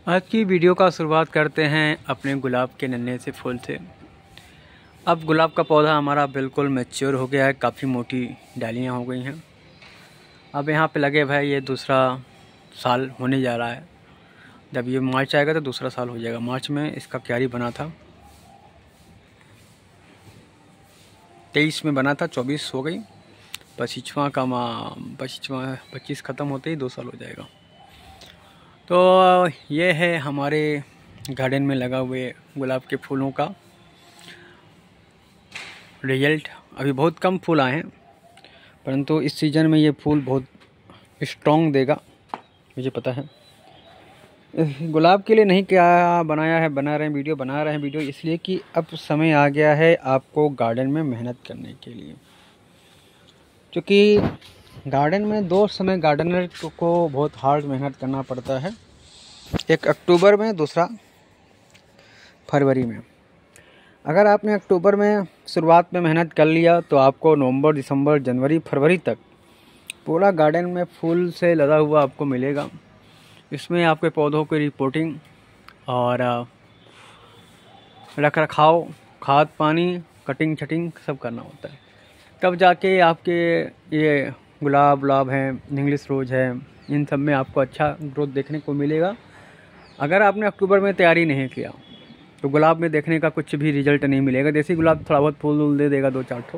आज की वीडियो का शुरुआत करते हैं अपने गुलाब के नन्हे से फूल से। अब गुलाब का पौधा हमारा बिल्कुल मैच्योर हो गया है, काफ़ी मोटी डालियाँ हो गई हैं। अब यहाँ पे लगे भाई ये दूसरा साल होने जा रहा है। जब ये मार्च आएगा तो दूसरा साल हो जाएगा। मार्च में इसका क्यारी बना था, 23 में बना था, 24 हो गई। 25 ख़त्म होते ही 2 साल हो जाएगा। तो ये है हमारे गार्डन में लगा हुए गुलाब के फूलों का रिजल्ट। अभी बहुत कम फूल आए हैं, परंतु इस सीज़न में ये फूल बहुत स्ट्रॉन्ग देगा, मुझे पता है। गुलाब के लिए नहीं क्या बना रहे हैं वीडियो इसलिए कि अब समय आ गया है आपको गार्डन में मेहनत करने के लिए। क्योंकि गार्डन में 2 समय गार्डनर को बहुत हार्ड मेहनत करना पड़ता है, एक अक्टूबर में, दूसरा फरवरी में। अगर आपने अक्टूबर में शुरुआत में मेहनत कर लिया तो आपको नवंबर, दिसंबर, जनवरी, फरवरी तक पूरा गार्डन में फूल से लदा हुआ आपको मिलेगा। इसमें आपके पौधों की रिपोर्टिंग और रख रखाव, खाद पानी, कटिंग छटिंग सब करना होता है। तब जाके आपके ये गुलाब हैं, इंग्लिश रोज है, इन सब में आपको अच्छा ग्रोथ देखने को मिलेगा। अगर आपने अक्टूबर में तैयारी नहीं किया तो गुलाब में देखने का कुछ भी रिजल्ट नहीं मिलेगा। देसी गुलाब थोड़ा बहुत फूल दे देगा 2-4 ठो,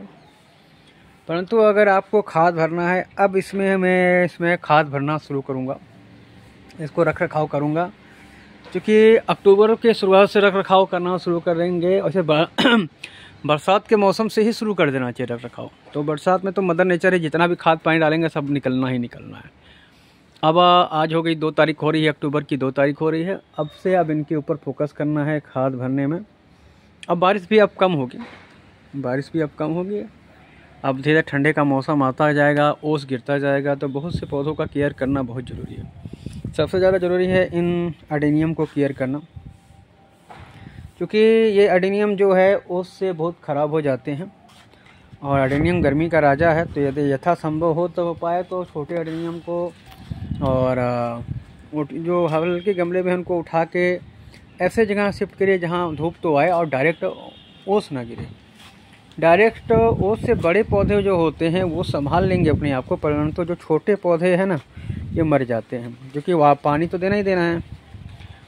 परंतु अगर आपको खाद भरना है, अब मैं इसमें खाद भरना शुरू करूँगा, इसको रख रखाव करूँगा। क्योंकि अक्टूबर के शुरुआत से रख रखाव करना शुरू कर देंगे, और बरसात के मौसम से ही शुरू कर देना चाहिए रख रखाव। तो बरसात में तो मदर नेचर है, जितना भी खाद पानी डालेंगे सब निकलना ही निकलना है। अब आज हो गई 2 तारीख हो रही है, अक्टूबर की 2 तारीख हो रही है। अब इनके ऊपर फोकस करना है खाद भरने में। अब बारिश भी अब कम होगी, अब धीरे ठंडे का मौसम आता जाएगा, ओस गिरता जाएगा, तो बहुत से पौधों का केयर करना बहुत ज़रूरी है। सबसे ज़्यादा ज़रूरी है इन अडेनियम को केयर करना, क्योंकि ये अडेनियम जो है ओस से बहुत ख़राब हो जाते हैं, और अडेनियम गर्मी का राजा है। तो यदि यथासंभव हो पाए तो छोटे अडेनियम को और जो हल्के गमले में उनको उठा के ऐसे जगह शिफ्ट करिए जहाँ धूप तो आए और डायरेक्ट ओस ना गिरे। डायरेक्ट ओस से बड़े पौधे जो होते हैं वो संभाल लेंगे अपने आप को, परंतु जो छोटे पौधे हैं ना, ये मर जाते हैं। क्योंकि वहाँ पानी तो देना ही देना है,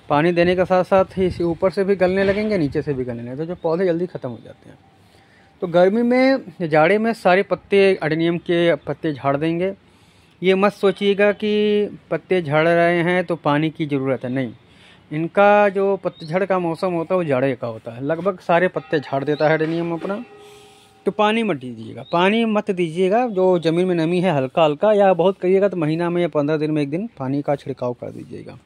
पानी देने के साथ साथ ही ऊपर से भी गलने लगेंगे, नीचे से भी गलने लगेंगे, तो जो पौधे जल्दी ख़त्म हो जाते हैं। तो गर्मी में, जाड़े में सारे पत्ते, अडेनियम के पत्ते झाड़ देंगे। ये मत सोचिएगा कि पत्ते झड़ रहे हैं तो पानी की ज़रूरत है, नहीं। इनका जो पतझड़ का मौसम होता है वो जाड़े का होता है, लगभग सारे पत्ते झाड़ देता है अडेनियम अपना। तो पानी मत दीजिएगा। जो ज़मीन में नमी है हल्का हल्का, या बहुत करिएगा तो महीना में या 15 दिन में 1 दिन पानी का छिड़काव कर दीजिएगा।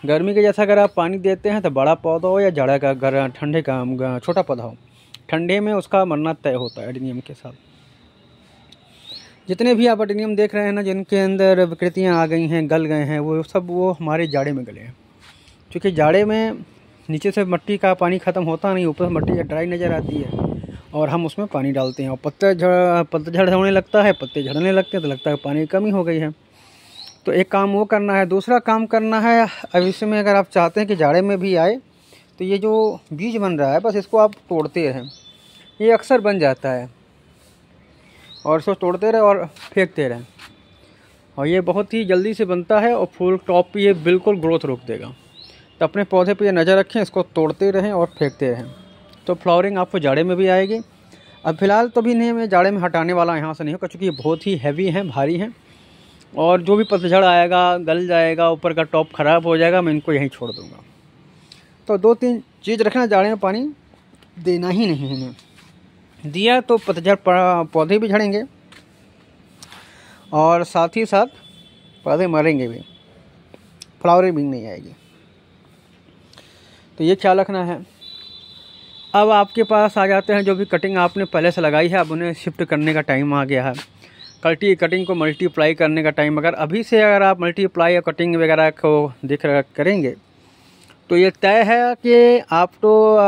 गर्मी के जैसा अगर आप पानी देते हैं तो बड़ा पौधा हो या जाड़ा का, ठंडे का छोटा पौधा हो, ठंडे में उसका मरना तय होता है अडेनियम के साथ। जितने भी आप अडेनियम देख रहे हैं ना, जिनके अंदर विकृतियाँ आ गई हैं, गल गए हैं, वो हमारे जाड़े में गले हैं। क्योंकि जाड़े में नीचे से मिट्टी का पानी ख़त्म होता नहीं, ऊपर से मिट्टी ड्राई नज़र आती है, और हम उसमें पानी डालते हैं और पतझड़ होने लगता है, पत्ते झड़ने लगते हैं, तो लगता है पानी की कमी हो गई है। तो एक काम वो करना है। दूसरा काम करना है, अब इसमें अगर आप चाहते हैं कि जाड़े में भी आए, तो ये जो बीज बन रहा है बस इसको आप तोड़ते रहें। ये अक्सर बन जाता है, और इसको तोड़ते रहें और फेंकते रहें, और ये बहुत ही जल्दी से बनता है, और फूल टॉप पे ये बिल्कुल ग्रोथ रोक देगा। तो अपने पौधे पे ये नज़र रखें, इसको तोड़ते रहें और फेंकते रहें, तो फ्लावरिंग आपको जाड़े में भी आएगी। अब फिलहाल तो भी नहीं, मैं जाड़े में हटाने वाला यहाँ से नहीं होगा, क्योंकि ये बहुत ही हैवी हैं, भारी हैं, और जो भी पतझड़ आएगा, गल जाएगा, ऊपर का टॉप ख़राब हो जाएगा, मैं इनको यहीं छोड़ दूँगा। तो 2-3 चीज़ रखना, जाड़े में पानी देना ही नहीं है। इन्हें दिया तो पतझड़ पौधे भी झड़ेंगे, और साथ ही साथ पौधे मरेंगे भी, फ्लावरिंग भी नहीं आएगी। तो ये ख्याल रखना है। अब आपके पास आ जाते हैं जो भी कटिंग आपने पहले से लगाई है, अब उन्हें शिफ्ट करने का टाइम आ गया है। कटिंग को मल्टीप्लाई करने का टाइम। अगर आप मल्टीप्लाई या कटिंग वगैरह को करेंगे तो ये तय है कि आपको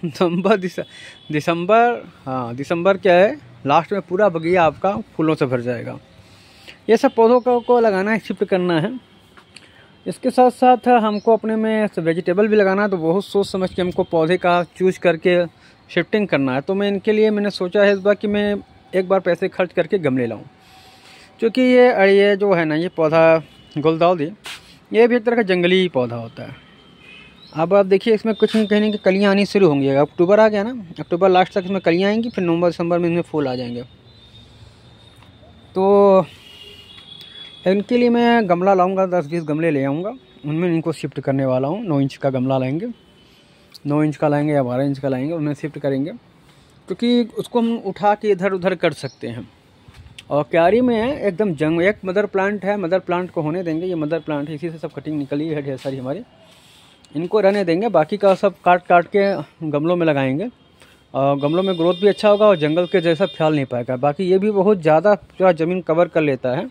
दिसंबर क्या है, लास्ट में पूरा बगिया आपका फूलों से भर जाएगा। ये सब पौधों को लगाना है, शिफ्ट करना है। इसके साथ साथ हमको अपने में वेजिटेबल भी लगाना है, तो बहुत सोच समझ के हमको पौधे का चूज करके शिफ्टिंग करना है। तो मैं इनके लिए मैंने सोचा है इस बार कि मैं एक बार पैसे खर्च करके गमले लाऊं, क्योंकि ये जो है ना, ये पौधा गुलदाउदी, ये भी एक तरह का जंगली पौधा होता है। अब आप देखिए इसमें कुछ नहीं कहने की कलियाँ आनी शुरू होंगी। अक्टूबर आ गया ना, अक्टूबर लास्ट तक इसमें कलियाँ आएंगी, फिर नवंबर दिसंबर में इनमें फूल आ जाएंगे। तो इनके लिए मैं गमला लाऊंगा, 10-20 गमले ले आऊँगा, उनमें इनको शिफ्ट करने वाला हूँ। 9 इंच का गमला लाएंगे, 9 इंच का लाएंगे या 12 इंच का लाएंगे, उन्हें शिफ्ट करेंगे, क्योंकि उसको हम उठा के इधर उधर कर सकते हैं। और क्यारी में है एकदम जंग, एक मदर प्लांट है, मदर प्लांट को होने देंगे। ये मदर प्लांट है, इसी से सब कटिंग निकली है ढेर सारी हमारी, इनको रहने देंगे। बाकी का सब काट काट के गमलों में लगाएंगे, और गमलों में ग्रोथ भी अच्छा होगा और जंगल के जैसा फैल नहीं पाएगा। बाकी ये भी बहुत ज़्यादा जो ज़मीन कवर कर लेता है,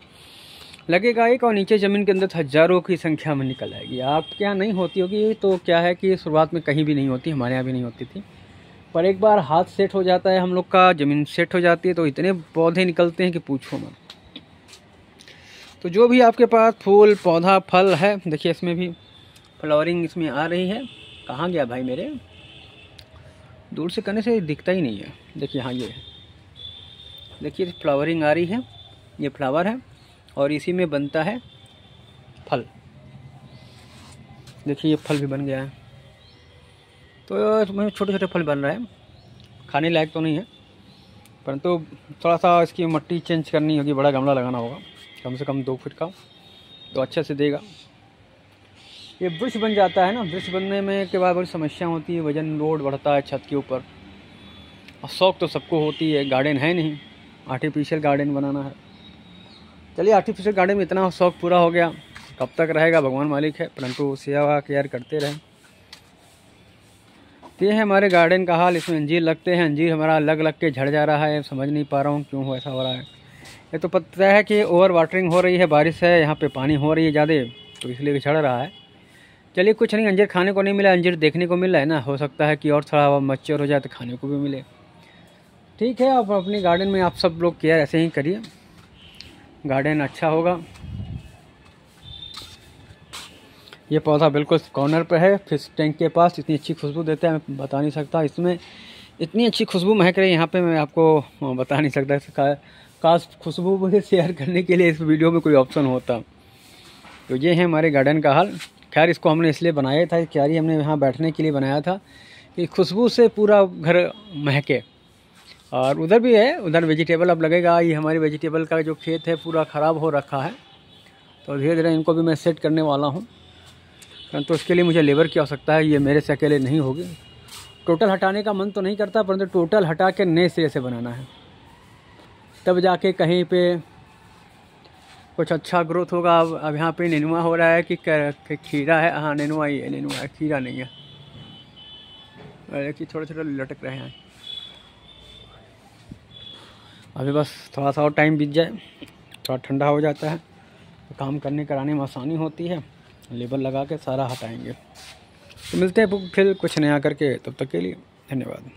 लगेगा एक, और नीचे ज़मीन के अंदर हज़ारों की संख्या में निकल आएगी। आपके यहाँ नहीं होती होगी, तो क्या है कि शुरुआत में कहीं भी नहीं होती, हमारे यहाँ भी नहीं होती थी, पर एक बार हाथ सेट हो जाता है हम लोग का, ज़मीन सेट हो जाती है, तो इतने पौधे निकलते हैं कि पूछो मत। तो जो भी आपके पास फूल पौधा फल है, देखिए इसमें भी फ्लावरिंग इसमें आ रही है। कहाँ गया भाई मेरे, दूर से करने से दिखता ही नहीं है। देखिए हाँ, ये देखिए फ्लावरिंग आ रही है, ये फ्लावर है, और इसी में बनता है फल। देखिए ये फल भी बन गया है। तो इसमें छोटे छोटे फल बन रहे हैं, खाने लायक तो नहीं है, परंतु थोड़ा सा इसकी मिट्टी चेंज करनी होगी, बड़ा गमला लगाना होगा, कम से कम 2 फीट का, तो अच्छे से देगा। ये वृक्ष बन जाता है ना, वृक्ष बनने में के बाद बड़ी समस्या होती है, वजन लोड बढ़ता है छत के ऊपर। और शौक तो सबको होती है, गार्डन है नहीं, आर्टिफिशियल गार्डन बनाना है। चलिए आर्टिफिशियल गार्डन में इतना शौक पूरा हो गया, कब तक रहेगा भगवान मालिक है, परंतु सेवा केयर करते रहें। ये है हमारे गार्डन का हाल। इसमें अंजीर लगते हैं, अंजीर हमारा लग के झड़ जा रहा है, समझ नहीं पा रहा हूँ क्यों ऐसा हो रहा है। ये तो पता है कि ओवर वाटरिंग हो रही है, बारिश है, यहाँ पे पानी हो रही है ज़्यादा, तो इसलिए झड़ रहा है। चलिए कुछ नहीं, अंजीर खाने को नहीं मिला, अंजीर देखने को मिल रहा है ना, हो सकता है कि और थोड़ा मैच्योर हो जाए तो खाने को भी मिले। ठीक है, आप अपनी गार्डन में आप सब लोग केयर ऐसे ही करिए, गार्डन अच्छा होगा। ये पौधा बिल्कुल कॉर्नर पे है, फिश टैंक के पास। इतनी अच्छी खुशबू देता है, मैं बता नहीं सकता। इसमें इतनी अच्छी खुशबू महक रही है यहाँ पे, मैं आपको बता नहीं सकता। काश खुशबू मुझे शेयर करने के लिए इस वीडियो में कोई ऑप्शन होता। तो ये है हमारे गार्डन का हाल। खैर इसको हमने इसलिए बनाया था, क्यारी हमने यहाँ बैठने के लिए बनाया था कि खुशबू से पूरा घर महके। और उधर भी है, उधर वेजिटेबल अब लगेगा। ये हमारी वेजिटेबल का जो खेत है पूरा ख़राब हो रखा है, तो धीरे धीरे इनको भी मैं सेट करने वाला हूँ। तो उसके लिए मुझे लेबर की आवश्यकता है, ये मेरे से अकेले नहीं होगी। टोटल हटाने का मन तो नहीं करता, परंतु टोटल हटा के नए सिरे से बनाना है, तब जाके कहीं पे कुछ अच्छा ग्रोथ होगा। अब यहाँ पे नेनुआ हो रहा है कि खीरा है। हाँ नेनुआ ही है, नेनुआ है, खीरा नहीं है। कि छोटे छोटे लटक रहे हैं। अभी बस थोड़ा सा और टाइम बीत जाए, थोड़ा ठंडा हो जाता है, तो काम करने कराने में आसानी होती है। लेबर लगा के सारा हटाएंगे। तो मिलते हैं फिर कुछ नया करके, तब तक के लिए धन्यवाद।